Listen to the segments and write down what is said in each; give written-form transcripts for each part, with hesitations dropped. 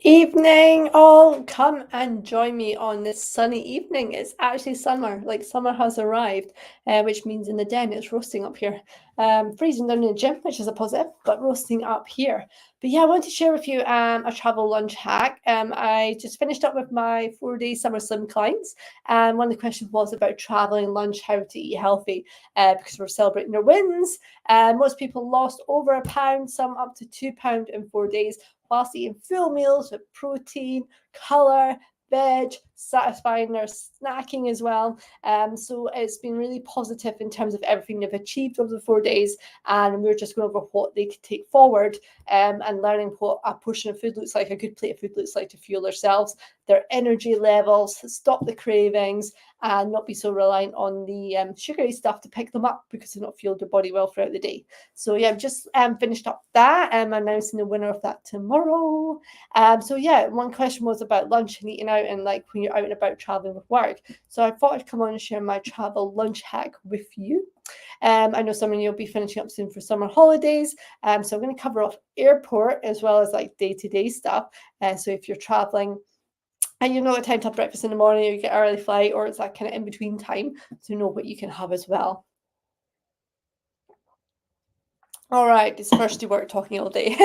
Evening, all come and join me on this sunny evening. It's actually summer, like summer has arrived, which means in the den it's roasting up here. Freezing down in the gym, which is a positive, but roasting up here. But yeah, I want to share with you a travel lunch hack. I just finished up with my 4 day summer slim clients, and one of the questions was about traveling lunch, how to eat healthy, because we're celebrating their wins. Most people lost over a pound, some up to 2 pounds in 4 days whilst eating full meals with protein, colour, veg, satisfying their snacking as well. So it's been really positive in terms of everything they've achieved over the 4 days. And we're just going over what they could take forward and learning what a portion of food looks like, a good plate of food looks like to fuel themselves, their energy levels, stop the cravings, and not be so reliant on the sugary stuff to pick them up because they've not fueled their body well throughout the day. So yeah, I've just finished up that. I'm announcing the winner of that tomorrow. So yeah, one question was about lunch and eating out and like when you're out and about traveling with work. So I thought I'd come on and share my travel lunch hack with you. I know some of you will be finishing up soon for summer holidays. So I'm going to cover off airport as well as like day-to-day stuff. So if you're traveling and you know what time to have breakfast in the morning, or you get early flight, or it's that kind of in between time to know what you can have as well. All right, it's first day work talking all day.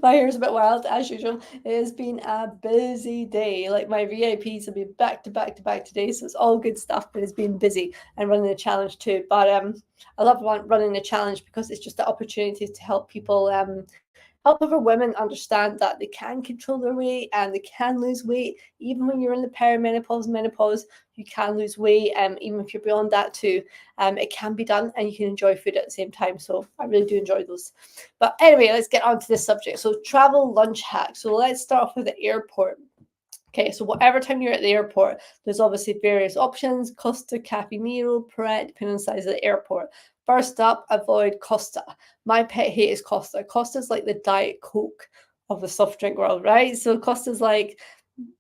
My hair's a bit wild as usual. It has been a busy day. Like my VIPs will be back to back to back today, so it's all good stuff. But it's been busy and running the challenge too. But I love running the challenge because it's just the opportunity to help people help other women understand that they can control their weight and they can lose weight. Even when you're in the perimenopause, menopause, you can lose weight. Even if you're beyond that too, it can be done and you can enjoy food at the same time. So I really do enjoy those. But anyway, let's get on to this subject. So travel lunch hack. So let's start off with the airport. Okay, so whatever time you're at the airport, there's obviously various options: Costa, Caffè Nero, Pret, depending on the size of the airport. First up, avoid Costa. My pet hate is Costa. Costa's like the Diet Coke of the soft drink world, right? So Costa's like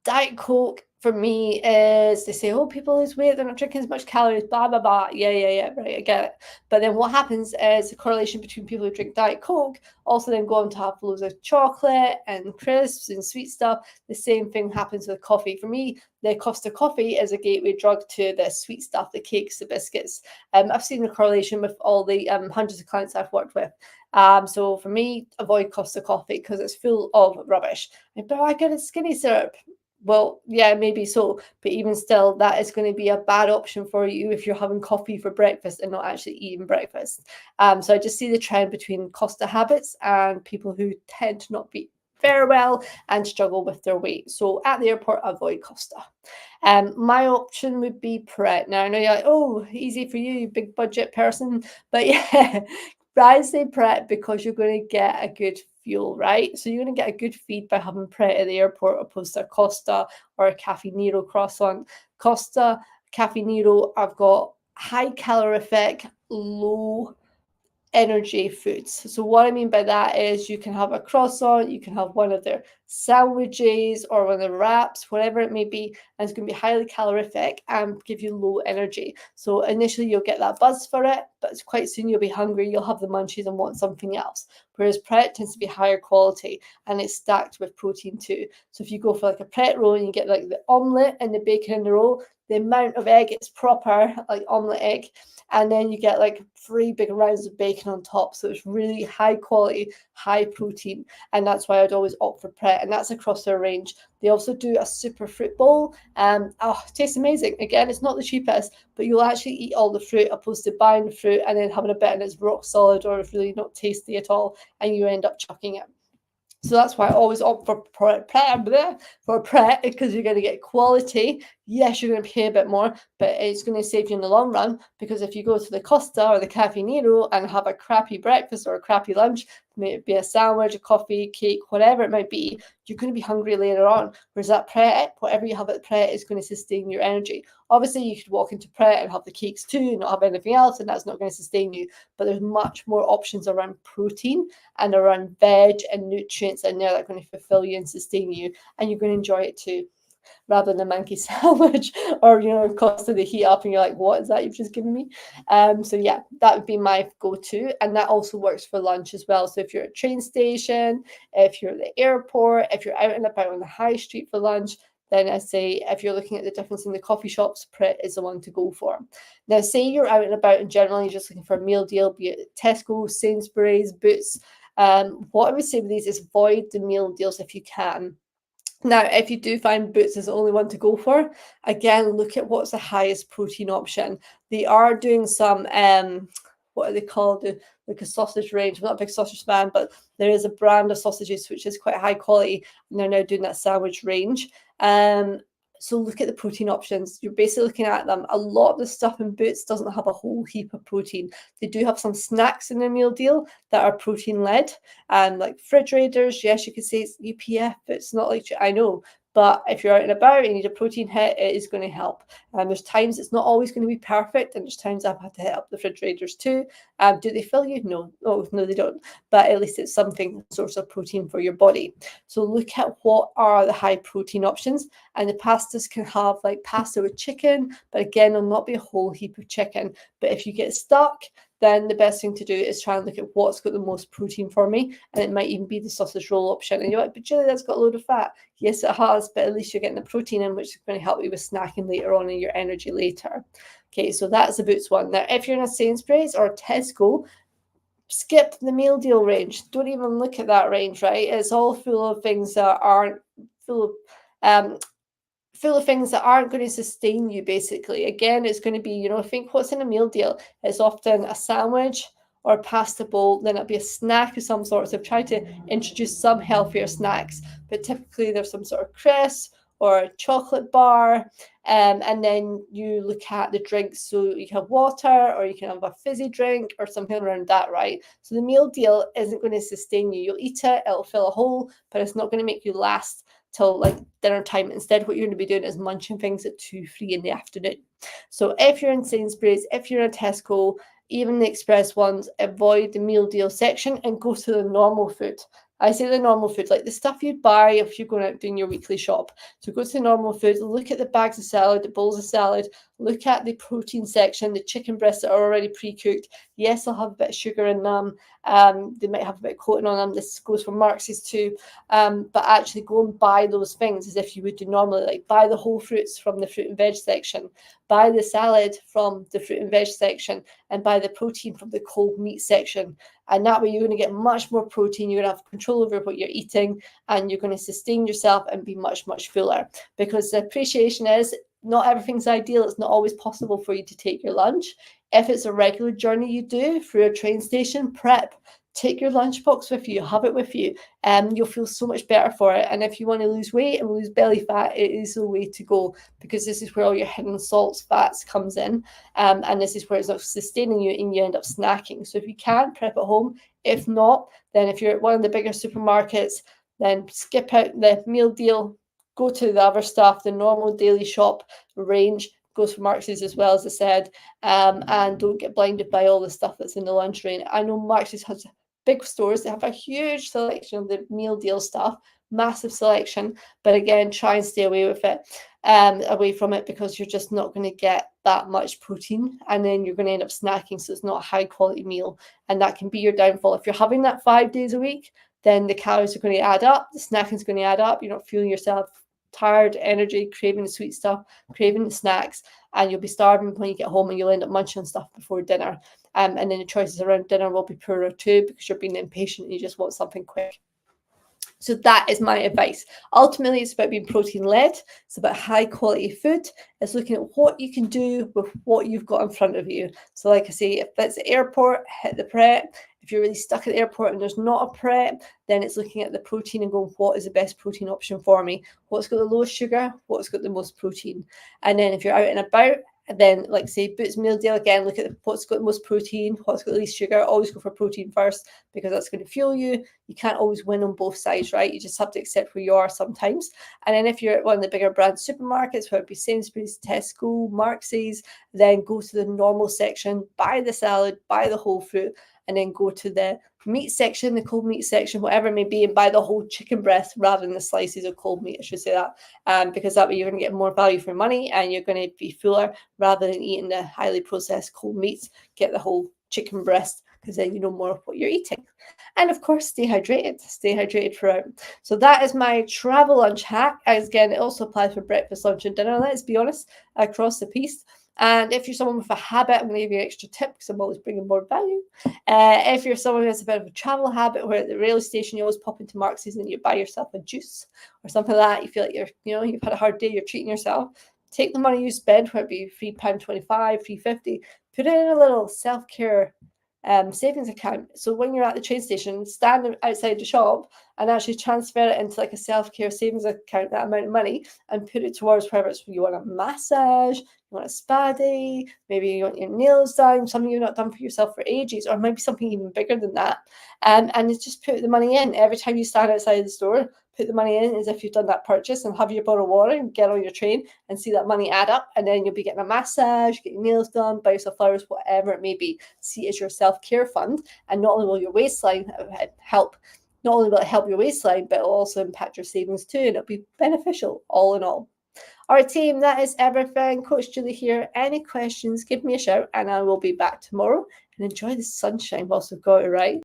Diet Coke for me is they say, oh, people lose weight, they're not drinking as much calories, blah, blah, blah. Yeah, right, I get it. But then what happens is the correlation between people who drink Diet Coke also then go on to have loads of chocolate and crisps and sweet stuff. The same thing happens with coffee. For me, the Costa coffee is a gateway drug to the sweet stuff, the cakes, the biscuits. I've seen the correlation with all the hundreds of clients I've worked with. So for me, avoid Costa coffee because it's full of rubbish. But I get a skinny syrup. Well, yeah, maybe so. But even still, that is going to be a bad option for you if you're having coffee for breakfast and not actually eating breakfast. So I just see the trend between Costa habits and people who tend to not be very well and struggle with their weight. So at the airport, avoid Costa. My option would be Pret. Now I know you're like, oh, easy for you, big budget person. But yeah, I say Pret because you're going to get a good fuel, right? So you're going to get a good feed by having Pret at the airport opposed to a Costa or a Caffè Nero croissant. Costa, Caffè Nero, I've got high calorific, low energy foods. So what I mean by that is you can have a croissant, you can have one of their sandwiches or one of the wraps, whatever it may be, and it's going to be highly calorific and give you low energy. So initially you'll get that buzz for it, but it's quite soon you'll be hungry, you'll have the munchies and want something else. Whereas Pret tends to be higher quality and it's stacked with protein too. So if you go for like a Pret roll and you get like the omelette and the bacon in the roll, the amount of egg, it's proper like omelette egg, and then you get like 3 big rounds of bacon on top. So it's really high quality, high protein. And that's why I'd always opt for Pret. And that's across their range. They also do a super fruit bowl. It tastes amazing. Again, it's not the cheapest, but you'll actually eat all the fruit opposed to buying the fruit and then having a bit and it's rock solid or it's really not tasty at all. And you end up chucking it. So that's why I always opt for Pret because you're going to get quality. Yes, you're going to pay a bit more, but it's going to save you in the long run because if you go to the Costa or the Caffè Nero and have a crappy breakfast or a crappy lunch, may it be a sandwich, a coffee, cake, whatever it might be, you're going to be hungry later on. Whereas that Pret, whatever you have at Pret is going to sustain your energy. Obviously, you could walk into Pret and have the cakes too and not have anything else, and that's not going to sustain you. But there's much more options around protein and around veg and nutrients in there that are going to fulfill you and sustain you, and you're going to enjoy it too. rather than a manky sandwich, or costing the heat up and you're like, what is that you've just given me? So yeah, that would be my go-to, and that also works for lunch as well. So if you're at a train station, if you're at the airport, if you're out and about on the high street for lunch, then I say if you're looking at the difference in the coffee shops, Pret is the one to go for. Now, say you're out and about and generally you're just looking for a meal deal, be it Tesco, Sainsbury's, Boots. What I would say with these is avoid the meal deals if you can. Now, if you do find Boots is the only one to go for, again, look at what's the highest protein option. They are doing some, what are they called? Like a sausage range. I'm not a big sausage fan, but there is a brand of sausages which is quite high quality, and they're now doing that sandwich range. So look at the protein options. You're basically looking at them. A lot of the stuff in Boots doesn't have a whole heap of protein. They do have some snacks in their meal deal that are protein led, and like refrigerators. Yes, you could say it's UPF, but it's not like, I know. But if you're out and about and you need a protein hit, it is going to help. And there's times it's not always going to be perfect, and there's times I've had to hit up the refrigerators too. Do they fill you? No. Oh, no, they don't. But at least it's something, source of protein for your body. So look at what are the high protein options. And the pastas can have like pasta with chicken, but again, it'll not be a whole heap of chicken. But if you get stuck, then the best thing to do is try and look at what's got the most protein for me. And it might even be the sausage roll option. And you're like, but Julie, that's got a load of fat. Yes, it has, but at least you're getting the protein in, which is going to help you with snacking later on in your energy later. Okay, so that's the Boots one. Now, if you're in a Sainsbury's or a Tesco, skip the meal deal range. Don't even look at that range, right? It's all full of things that aren't full of things that aren't going to sustain you, basically. Again, it's going to be, think what's in a meal deal. It's often a sandwich or a pasta bowl, then it'll be a snack of some sort. So I've tried to introduce some healthier snacks, but typically there's some sort of crisp or a chocolate bar, and then you look at the drinks. So you can have water, or you can have a fizzy drink or something around that, right? So the meal deal isn't going to sustain you. You'll eat it, it'll fill a hole, but it's not going to make you last till like dinner time. Instead, what you're going to be doing is munching things at 2, 3 in the afternoon. So if you're in Sainsbury's, if you're in a Tesco, even the express ones, avoid the meal deal section and go to the normal food. I say the normal food, like the stuff you'd buy if you're going out doing your weekly shop. So go to the normal food, look at the bags of salad, the bowls of salad, look at the protein section, the chicken breasts that are already pre-cooked. Yes, they'll have a bit of sugar in them. They might have a bit of coating on them. This goes for Marx's too. But actually go and buy those things as if you would do normally, like buy the whole fruits from the fruit and veg section, buy the salad from the fruit and veg section, and buy the protein from the cold meat section. And that way you're going to get much more protein. You're going to have control over what you're eating, and you're going to sustain yourself and be much, much fuller. Because the appreciation is not everything's ideal. It's not always possible for you to take your lunch. If it's a regular journey you do through a train station, prep. Take your lunchbox with you, have it with you, and you'll feel so much better for it. And if you want to lose weight and lose belly fat, it is the way to go, because this is where all your hidden salts, fats comes in, and this is where it's not sustaining you and you end up snacking. So if you can, prep at home. If not, then if you're at one of the bigger supermarkets, then skip out the meal deal, go to the other stuff, the normal daily shop range. Goes for Marx's as well, as I said, and don't get blinded by all the stuff that's in the lunch range. I know Marx's has big stores. They have a huge selection of the meal deal stuff, massive selection, but again, try and stay away with it, away from it, because you're just not going to get that much protein, and then you're going to end up snacking, so it's not a high quality meal, and that can be your downfall. If you're having that 5 days a week, then the calories are going to add up, the snacking is going to add up, you're not feeling yourself tired, energy, craving the sweet stuff, craving the snacks, and you'll be starving when you get home, and you'll end up munching on stuff before dinner. And then the choices around dinner will be poorer too, because you're being impatient and you just want something quick. So that is my advice. Ultimately, it's about being protein led. It's about high quality food. It's looking at what you can do with what you've got in front of you. So like I say, if it's the airport, hit the Pret. If you're really stuck at the airport and there's not a Pret, then it's looking at the protein and going, what is the best protein option for me? What's got the lowest sugar? What's got the most protein? And then if you're out and about, and then, like say, Boots meal deal, again, look at what's got the most protein, what's got the least sugar. Always go for protein first, because that's going to fuel you. You can't always win on both sides, right? You just have to accept where you are sometimes. And then if you're at one of the bigger brand supermarkets, whether it be Sainsbury's, Tesco, Marx's, then go to the normal section, buy the salad, buy the whole fruit, and then go to the meat section, the cold meat section, whatever it may be, and buy the whole chicken breast rather than the slices of cold meat, I should say that, because that way you're going to get more value for money and you're going to be fuller rather than eating the highly processed cold meats. Get the whole chicken breast because then you know more of what you're eating. And of course, stay hydrated throughout. So that is my travel lunch hack. As again, it also applies for breakfast, lunch, and dinner. Let's be honest, across the piece. And if you're someone with a habit, I'm going to give you an extra tip because I'm always bringing more value. If you're someone who has a bit of a travel habit where at the railway station you always pop into Marks's and you buy yourself a juice or something like that, you feel like you've had a hard day, you're treating yourself. Take the money you spend, whether it be £3.25, £3.50, put it in a little self-care savings account. So when you're at the train station, stand outside the shop and actually transfer it into like a self-care savings account, that amount of money, and put it towards whether it's you want a massage, you want a spa day, maybe you want your nails done, something you've not done for yourself for ages, or maybe something even bigger than that. And it's just put the money in every time you stand outside the store. Put the money in as if you've done that purchase and have your bottle of water and get on your train and see that money add up. And then you'll be getting a massage, get your nails done, buy yourself flowers, whatever it may be. See it as your self-care fund. And not only will your waistline help, not only will it help your waistline, but it'll also impact your savings too. And it'll be beneficial all in all. All right, team, that is everything. Coach Julie here. Any questions, give me a shout and I will be back tomorrow. And enjoy the sunshine whilst we've got it, right?